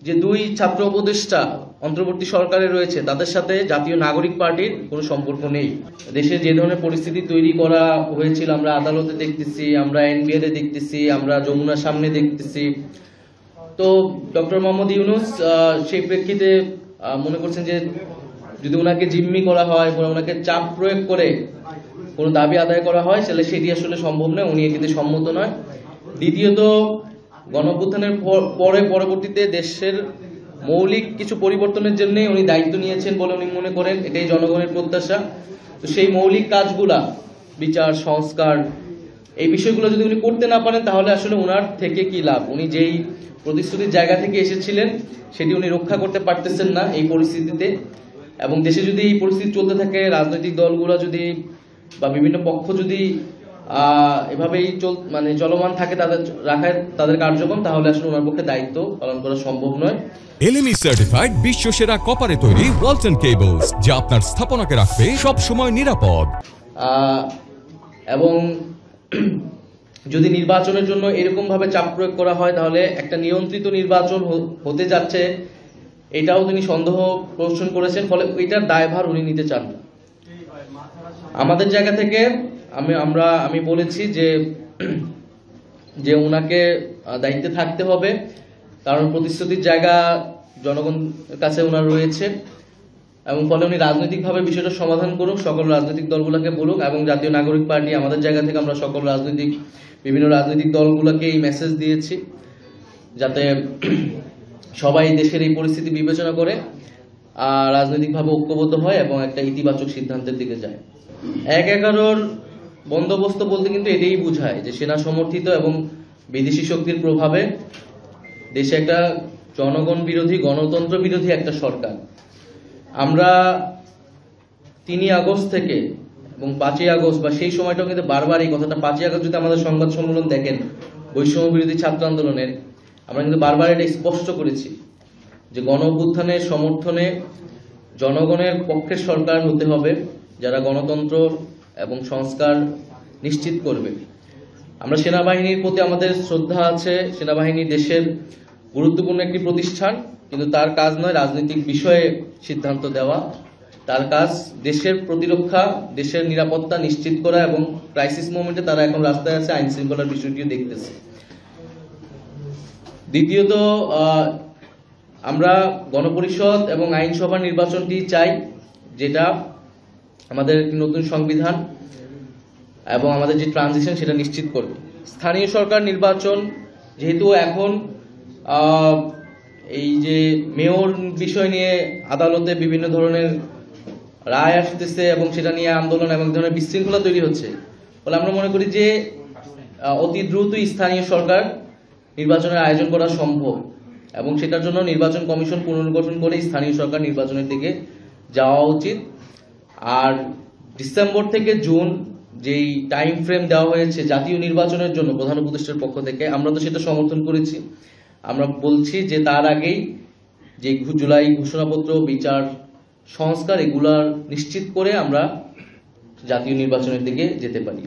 যে দুই ছাত্র উপদেষ্টা অন্তর্বর্তী সরকারে রয়েছে তাদের সাথে জাতীয় নাগরিক পার্টির কোনো সম্পর্ক নেই। দেশে যে ধরনের পরিস্থিতি তৈরি করা হয়েছিল আমরা আদালতে দেখতেছি, আমরা এনবিআরে দেখতেছি, আমরা যমুনার সামনে দেখতেছি। তো ডক্টর মোহাম্মদ ইউনূস সেই প্রেক্ষিতে মনে করছেন যে যদি ওনাকে জিম্মি করা হয় বা ওনাকে চাপ প্রয়োগ করে কোনো দাবি আদায় করা হয় তাহলে সেটি আসলে সম্ভব নয়, উনি এটিতে সম্মত নয়। দ্বিতীয়ত গণঅভ্যুত্থানের পরবর্তীতে দেশের মৌলিক কিছু পরিবর্তনের জন্য উনি দায়িত্ব নিয়েছেন বলে উনি মনে করেন, এটাই জনগণের প্রত্যাশা। তো সেই মৌলিক কাজগুলা, বিচার সংস্কার, এই বিষয়গুলো যদি উনি করতে না পারেন তাহলে আসলে ওনার থেকে কি লাভ? উনি যেই প্রতিশ্রুতির জায়গা থেকে এসেছিলেন সেটি উনি রক্ষা করতে পারতেছেন না এই পরিস্থিতিতে। এবং দেশে যদি এই পরিস্থিতি চলতে থাকে, রাজনৈতিক দলগুলো যদি বা বিভিন্ন পক্ষ যদি এভাবেই চলমান থাকে তাদের কার্যক্রম, তাহলে আসলে ওনার পক্ষে দায়িত্ব পালন করা সম্ভব নয়। এলএমই সার্টিফাইড বিশ্বসেরা কপারে তৈরি ওয়ালটন কেবলস, যা আপনার স্থাপনাকে রাখবে সব সময় নিরাপদ। এবং যদি নির্বাচনের জন্য এরকম ভাবে চাপ প্রয়োগ করা হয় তাহলে একটা নিয়ন্ত্রিত নির্বাচন হতে যাচ্ছে, এটাও তিনি সন্দেহ পোষণ করেছেন। ফলে এটার দায়ভার উনি নিতে চান না। আমাদের জায়গা থেকে আমি বলেছি যে উনাকে দায়িত্বে থাকতে হবে, কারণ প্রতিশ্রুতির জায়গা জনগণের কাছে ওনার রয়েছে। এবং ফলে উনি রাজনৈতিকভাবে বিষয়টা সমাধান করুক, সকল রাজনৈতিক দলগুলোকে বলুক। এবং জাতীয় নাগরিক পার্টি আমাদের জায়গা থেকে আমরা সকল বিভিন্ন রাজনৈতিক দলগুলোকে এই মেসেজ দিয়েছি যাতে সবাই দেশের এই পরিস্থিতি বিবেচনা করে রাজনৈতিকভাবে ঐক্যবদ্ধ হয় এবং একটা ইতিবাচক সিদ্ধান্তের দিকে যায়। ১/১১ বন্দোবস্ত বলতে কিন্তু এটাই বোঝায় যে সেনা সমর্থিত এবং বিদেশি শক্তির প্রভাবে দেশে একটা জনগণ বিরোধী, গণতন্ত্র বিরোধী একটা সরকার। আমরা ৩ আগস্ট থেকে এবং ৫ আগস্ট বা সেই সময়টাও কিন্তু বারবার এই কথাটা, ৫ আগস্ট যদি আমাদের সংবাদ সম্মেলন দেখেন বৈষম্য বিরোধী ছাত্র আন্দোলনের, আমরা কিন্তু বারবার এটা স্পষ্ট করেছি যে গণ অভ্যুত্থানের সমর্থনে জনগণের পক্ষের সরকার হতে হবে, যারা গণতন্ত্র এবং সংস্কার নিশ্চিত করবে। আমরা সেনাবাহিনীর প্রতি আমাদের শ্রদ্ধা আছে। সেনাবাহিনী দেশের গুরুত্বপূর্ণ একটি প্রতিষ্ঠান, কিন্তু তার কাজ নয় রাজনৈতিক বিষয়ে সিদ্ধান্ত দেওয়া। তার কাজ দেশের প্রতিরক্ষা, দেশের নিরাপত্তা নিশ্চিত করা এবং ক্রাইসিস মোমেন্টে তারা এখন রাস্তায় আছে, আইন শৃঙ্খলার বিষয়টিও দেখতেছে। দ্বিতীয়ত আমরা গণপরিষদ এবং আইনসভা নির্বাচনটি চাই, যেটা আমাদের নতুন সংবিধান এবং আমাদের যে ট্রানজিশন সেটা নিশ্চিত করবে। স্থানীয় সরকার নির্বাচন যেহেতু এখন এই যে মেয়র বিষয় নিয়ে আদালতে বিভিন্ন ধরনের রায় আসতেছে এবং সেটা নিয়ে আন্দোলন এবং ধরনের বিশৃঙ্খলা তৈরি হচ্ছে, ফলে আমরা মনে করি যে অতি দ্রুতই স্থানীয় সরকার নির্বাচনের আয়োজন করা সম্ভব এবং সেটার জন্য নির্বাচন কমিশন পুনর্গঠন করে স্থানীয় সরকার নির্বাচনের দিকে যাওয়া উচিত। আর ডিসেম্বর থেকে জুন যেই টাইম ফ্রেম দেওয়া হয়েছে জাতীয় নির্বাচনের জন্য প্রধান উপদেষ্টার পক্ষ থেকে, আমরা তো সেটা সমর্থন করেছি। আমরা বলছি যে তার আগেই যে জুলাই ঘোষণাপত্র, বিচার সংস্কার এগুলা নিশ্চিত করে আমরা জাতীয় নির্বাচনের দিকে যেতে পারি।